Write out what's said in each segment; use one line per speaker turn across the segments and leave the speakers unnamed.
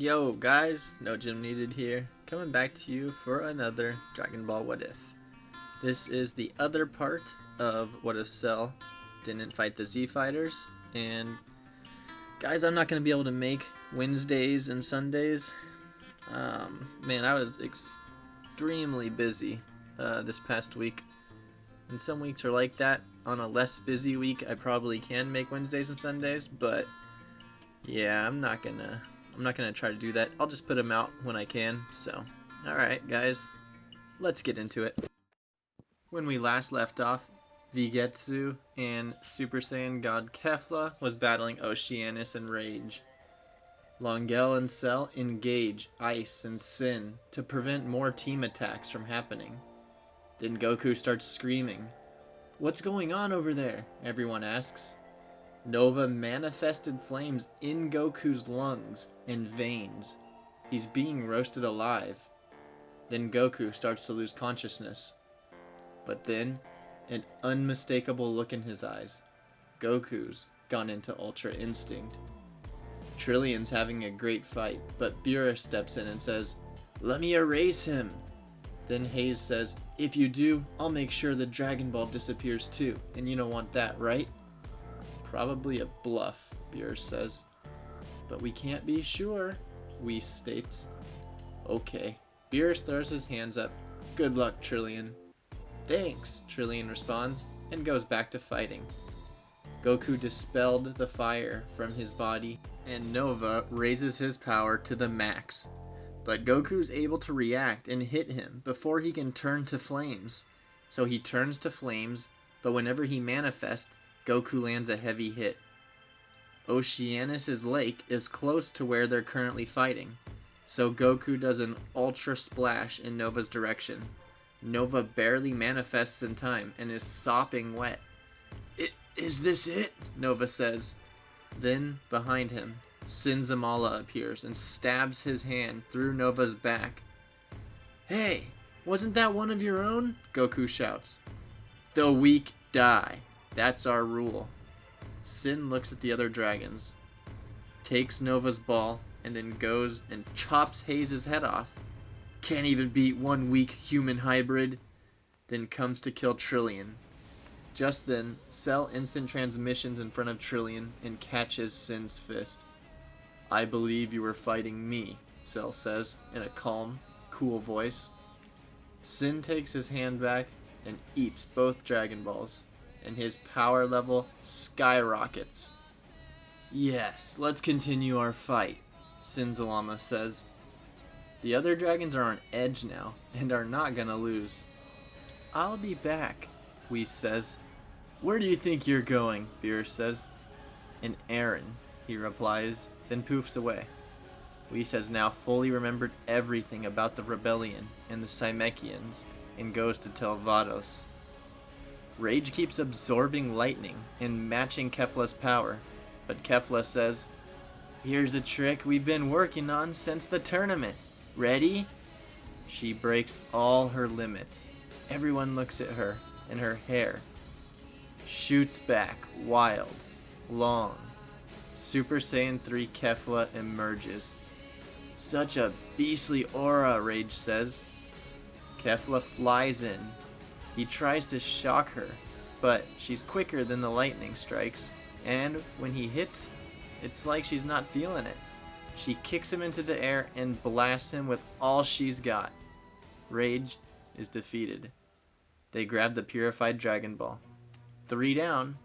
Yo guys, no gym needed here, coming back to you for another Dragon Ball What If. This is the other part of what if Cell didn't fight the Z Fighters, and guys, I'm not going to be able to make Wednesdays and Sundays. Man, I was extremely busy this past week, and some weeks are like that. On a less busy week, I probably can make Wednesdays and Sundays, but yeah, I'm not gonna try to do that. I'll just put them out when I can. So, alright guys, let's get into it. When we last left off, Vegetsu and Super Saiyan God Kefla was battling Oceanus and Rage. Longel and Cell engage Ice and Sin to prevent more team attacks from happening. Then Goku starts screaming. "What's going on over there?" everyone asks. Nova manifested flames in Goku's lungs and veins. He's being roasted alive. Then Goku starts to lose consciousness. But then, an unmistakable look in his eyes. Goku's gone into Ultra Instinct. Trillion's having a great fight, but Beerus steps in and says, "Let me erase him." Then Hayes says, "If you do, I'll make sure the Dragon Ball disappears too, and you don't want that, right?" "Probably a bluff," Beerus says. "But we can't be sure," Whis states. "Okay." Beerus throws his hands up. "Good luck, Trillion." "Thanks," Trillion responds, and goes back to fighting. Goku dispelled the fire from his body, and Nova raises his power to the max. But Goku's able to react and hit him before he can turn to flames. So he turns to flames, but whenever he manifests, Goku lands a heavy hit. Oceanus' lake is close to where they're currently fighting, so Goku does an ultra splash in Nova's direction. Nova barely manifests in time and is sopping wet. Is this it?" Nova says. Then, behind him, Sinzamala appears and stabs his hand through Nova's back. "Hey, wasn't that one of your own?" Goku shouts. "The weak die. That's our rule." Sin looks at the other dragons, takes Nova's ball, and then goes and chops Hayes' head off. "Can't even beat one weak human hybrid." Then comes to kill Trillion. Just then, Cell instant transmissions in front of Trillion and catches Sin's fist. "I believe you were fighting me," Cell says in a calm, cool voice. Sin takes his hand back and eats both Dragon Balls, and his power level skyrockets. "Yes, let's continue our fight," Zalama says. The other dragons are on edge now and are not gonna lose. "I'll be back," Whis says. "Where do you think you're going?" Beerus says. "An errand," he replies, then poofs away. Whis has now fully remembered everything about the rebellion and the Cymekians and goes to tell Vados. Rage keeps absorbing lightning and matching Kefla's power, but Kefla says, "Here's a trick we've been working on since the tournament. Ready?" She breaks all her limits. Everyone looks at her, and her hair shoots back, wild, long. Super Saiyan 3 Kefla emerges. "Such a beastly aura," Rage says. Kefla flies in. He tries to shock her, but she's quicker than the lightning strikes, and when he hits, it's like she's not feeling it. She kicks him into the air and blasts him with all she's got. Rage is defeated. They grab the purified Dragon Ball. 3 down,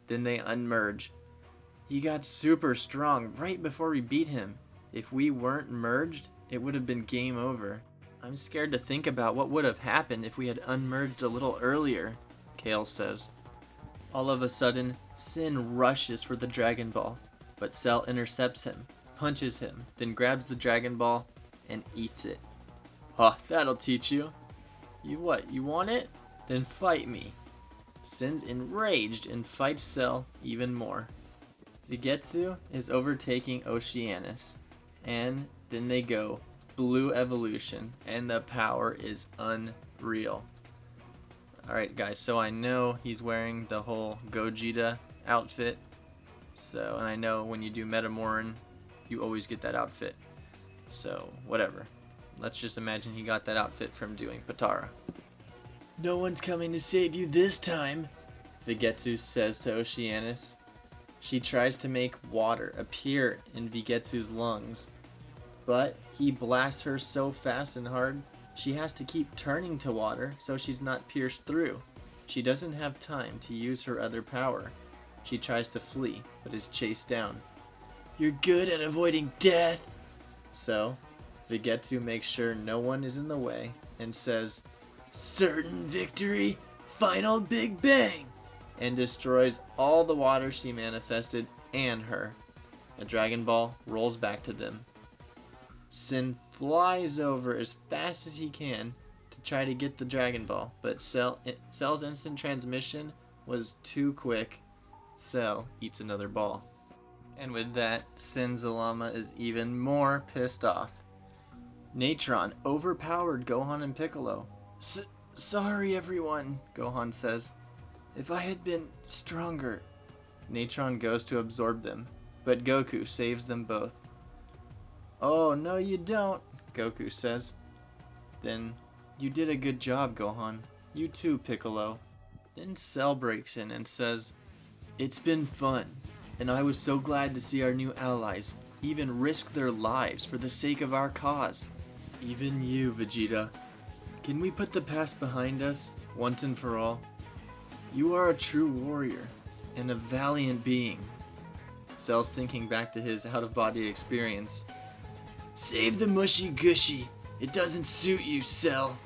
then they unmerge. "He got super strong right before we beat him. If we weren't merged, it would have been game over. I'm scared to think about what would have happened if we had unmerged a little earlier," Kale says. All of a sudden, Sin rushes for the Dragon Ball, but Cell intercepts him, punches him, then grabs the Dragon Ball and eats it. "Huh, that'll teach you. You want it? Then fight me." Sin's enraged and fights Cell even more. Vegetsu is overtaking Oceanus, and then they go Blue Evolution, and the power is unreal. Alright guys, so I know he's wearing the whole Gogeta outfit, and I know when you do Metamoran, you always get that outfit. So, whatever. Let's just imagine he got that outfit from doing Patara. No one's coming to save you this time, Vegetsu says to Oceanus. She tries to make water appear in Vegetsu's lungs, but he blasts her so fast and hard, she has to keep turning to water so she's not pierced through. She doesn't have time to use her other power. She tries to flee, but is chased down. You're good at avoiding death! So, Vegetsu makes sure no one is in the way and says, certain victory, final Big Bang! And destroys all the water she manifested and her. A Dragon Ball rolls back to them. Sin flies over as fast as he can to try to get the Dragon Ball, but Cell's instant transmission was too quick. Cell eats another ball. And with that, Sin Zalama is even more pissed off. Natron overpowered Gohan and Piccolo. Sorry everyone, Gohan says. If I had been stronger. Natron goes to absorb them, but Goku saves them both. Oh, no you don't, Goku says. Then, you did a good job, Gohan. You too, Piccolo. Then Cell breaks in and says, it's been fun, and I was so glad to see our new allies even risk their lives for the sake of our cause. Even you, Vegeta. Can we put the past behind us, once and for all? You are a true warrior, and a valiant being. Cell's thinking back to his out-of-body experience. Save the mushy gushy. It doesn't suit you, Cell.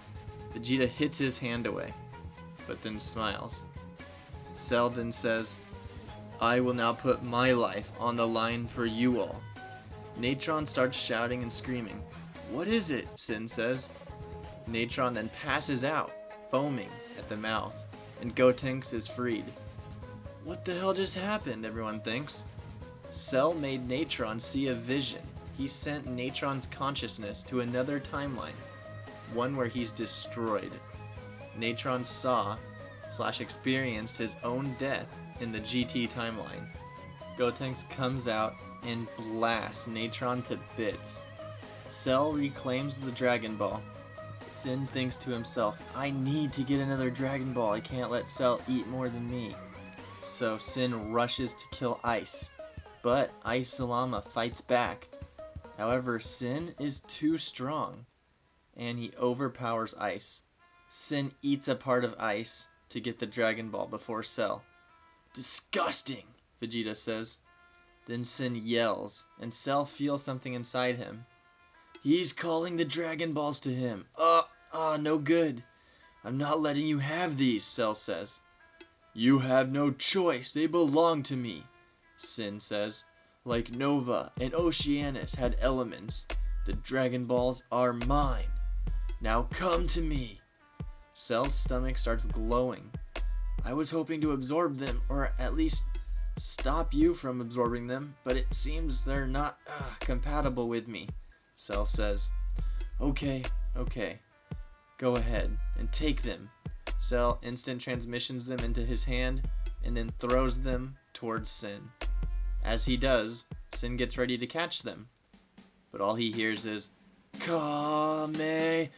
Vegeta hits his hand away, but then smiles. Cell then says, I will now put my life on the line for you all. Natron starts shouting and screaming. What is it? Sin says. Natron then passes out, foaming at the mouth, and Gotenks is freed. What the hell just happened, everyone thinks. Cell made Natron see a vision. He sent Natron's consciousness to another timeline, one where he's destroyed. Natron saw/experienced his own death in the GT timeline. Gotenks comes out and blasts Natron to bits. Cell reclaims the Dragon Ball. Sin thinks to himself, I need to get another Dragon Ball. I can't let Cell eat more than me. So Sin rushes to kill Ice, but Ice Zalama fights back. However, Sin is too strong, and he overpowers Ice. Sin eats a part of Ice to get the Dragon Ball before Cell. Disgusting, Vegeta says. Then Sin yells, and Cell feels something inside him. He's calling the Dragon Balls to him. No good. I'm not letting you have these, Cell says. You have no choice. They belong to me, Sin says. Like Nova and Oceanus had elements, the Dragon Balls are mine. Now come to me. Cell's stomach starts glowing. I was hoping to absorb them, or at least stop you from absorbing them, but it seems they're not compatible with me, Cell says. Okay. Go ahead and take them. Cell instant transmissions them into his hand and then throws them towards Sin. As he does, Sin gets ready to catch them, but all he hears is Kamehameha.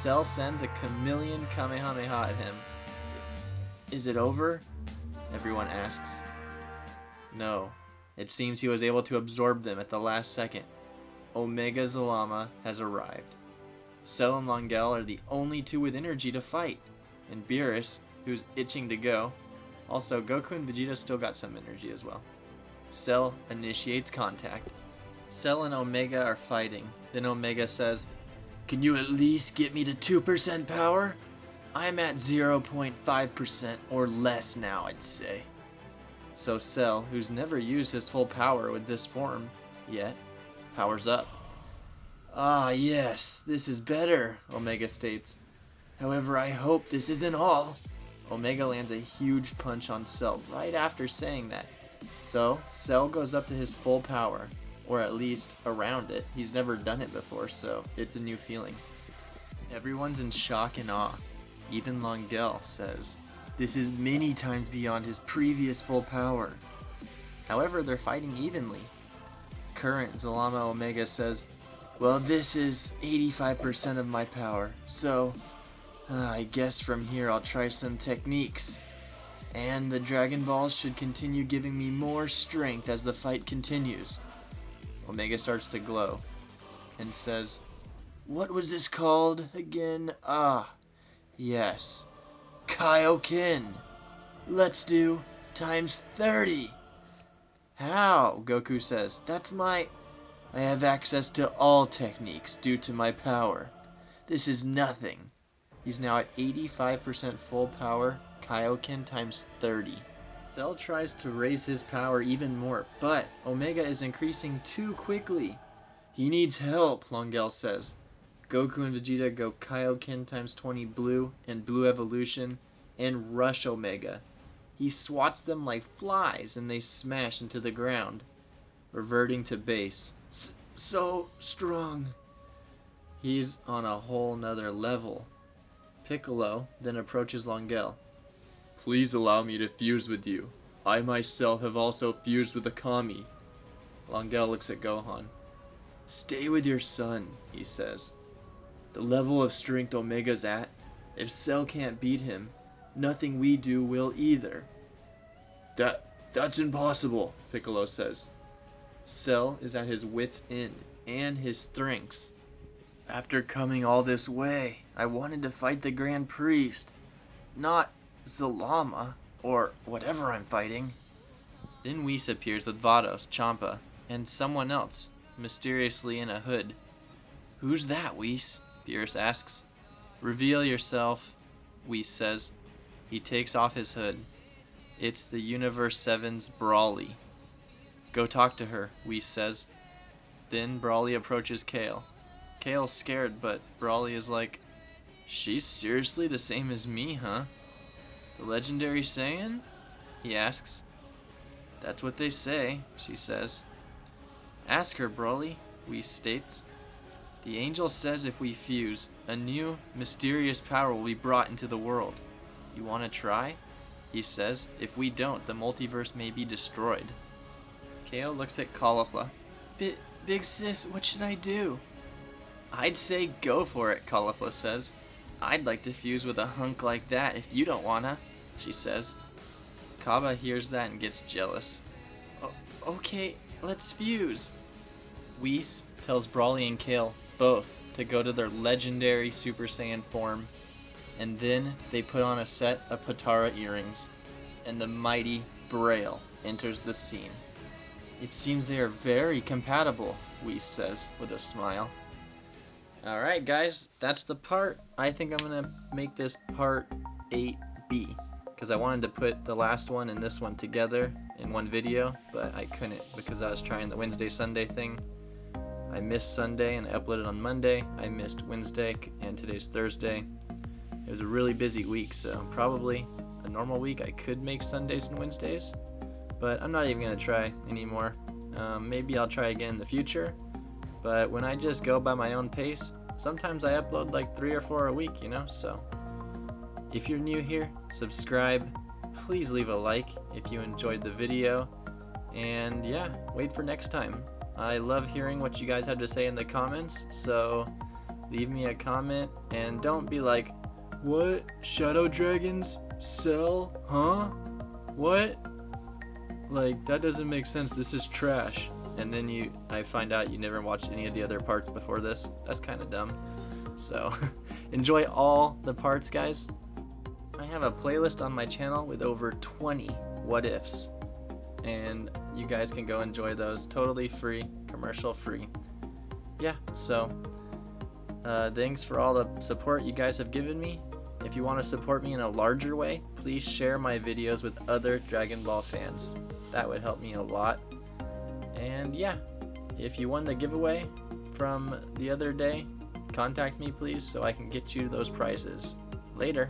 Cell sends a chameleon Kamehameha at him. Is it over? Everyone asks. No, it seems he was able to absorb them at the last second. Omega Zalama has arrived. Cell and Longel are the only two with energy to fight, and Beerus, who's itching to go. Also, Goku and Vegeta still got some energy as well. Cell initiates contact. Cell and Omega are fighting. Then Omega says, can you at least get me to 2% power? I'm at 0.5% or less now, I'd say. So Cell, who's never used his full power with this form yet, powers up. Ah yes, this is better, Omega states. However, I hope this isn't all. Omega lands a huge punch on Cell right after saying that. So, Cell goes up to his full power, or at least around it. He's never done it before, so it's a new feeling. Everyone's in shock and awe. Even Longel says, this is many times beyond his previous full power. However, they're fighting evenly. current, Zalama Omega says, "Well, this is 85% of my power, so I guess from here I'll try some techniques. And the Dragon Balls should continue giving me more strength as the fight continues." Omega starts to glow and says, "What was this called again? Ah, yes. Kaioken. Let's do times 30. How?" Goku says. I have access to all techniques due to my power. This is nothing." He's now at 85% full power. Kaioken times 30. Cell tries to raise his power even more, but Omega is increasing too quickly. "He needs help," Longel says. Goku and Vegeta go Kaioken times 20 blue and blue evolution and rush Omega. He swats them like flies and they smash into the ground, reverting to base. So strong. He's on a whole nother level. Piccolo then approaches Longel. "Please allow me to fuse with you. I myself have also fused with the Kami." Longel looks at Gohan. "Stay with your son," he says. "The level of strength Omega's at, if Cell can't beat him, nothing we do will either." That's impossible," Piccolo says. Cell is at his wit's end and his strengths. "After coming all this way, I wanted to fight the Grand Priest, not Zalama, or whatever I'm fighting." Then Whis appears with Vados, Champa, and someone else, mysteriously in a hood. "Who's that, Whis?" Beerus asks. "Reveal yourself," Whis says. He takes off his hood. It's the Universe 7's Braille. "Go talk to her," Whis says. Then Braille approaches Kale. Kale's scared, but Braille is like, "She's seriously the same as me, huh? The legendary Saiyan?" he asks. "That's what they say," she says. "Ask her, Broly," Whis states. "The angel says if we fuse, a new, mysterious power will be brought into the world. You want to try?" he says. "If we don't, the multiverse may be destroyed." Kale looks at Kefla. Big sis, what should I do?" "I'd say go for it," Kefla says. "I'd like to fuse with a hunk like that if you don't wanna," she says. Kaba hears that and gets jealous. Okay, let's fuse." Whis tells Brawly and Kale both to go to their legendary Super Saiyan form, and then they put on a set of Potara earrings, and the mighty Braille enters the scene. "It seems they are very compatible," Whis says with a smile. Alright guys, that's the part. I think I'm going to make this part 8B, because I wanted to put the last one and this one together in one video, but I couldn't because I was trying the Wednesday-Sunday thing. I missed Sunday and I uploaded on Monday. I missed Wednesday and today's Thursday. It was a really busy week, so probably a normal week I could make Sundays and Wednesdays, but I'm not even going to try anymore. Maybe I'll try again in the future, but when I just go by my own pace, sometimes I upload like 3 or 4 a week, you know, so if you're new here, subscribe, please leave a like if you enjoyed the video, and yeah, wait for next time. I love hearing what you guys have to say in the comments, so leave me a comment, and don't be like, "What? Shadow Dragons? Cell? Huh? What? Like, that doesn't make sense, this is trash." And then I find out you never watched any of the other parts before this. That's kind of dumb. So, enjoy all the parts, guys. I have a playlist on my channel with over 20 what ifs, and you guys can go enjoy those totally free, commercial free. Yeah, so thanks for all the support you guys have given me. If you want to support me in a larger way, please share my videos with other Dragon Ball fans. That would help me a lot. And yeah, if you won the giveaway from the other day, contact me please so I can get you those prizes. Later.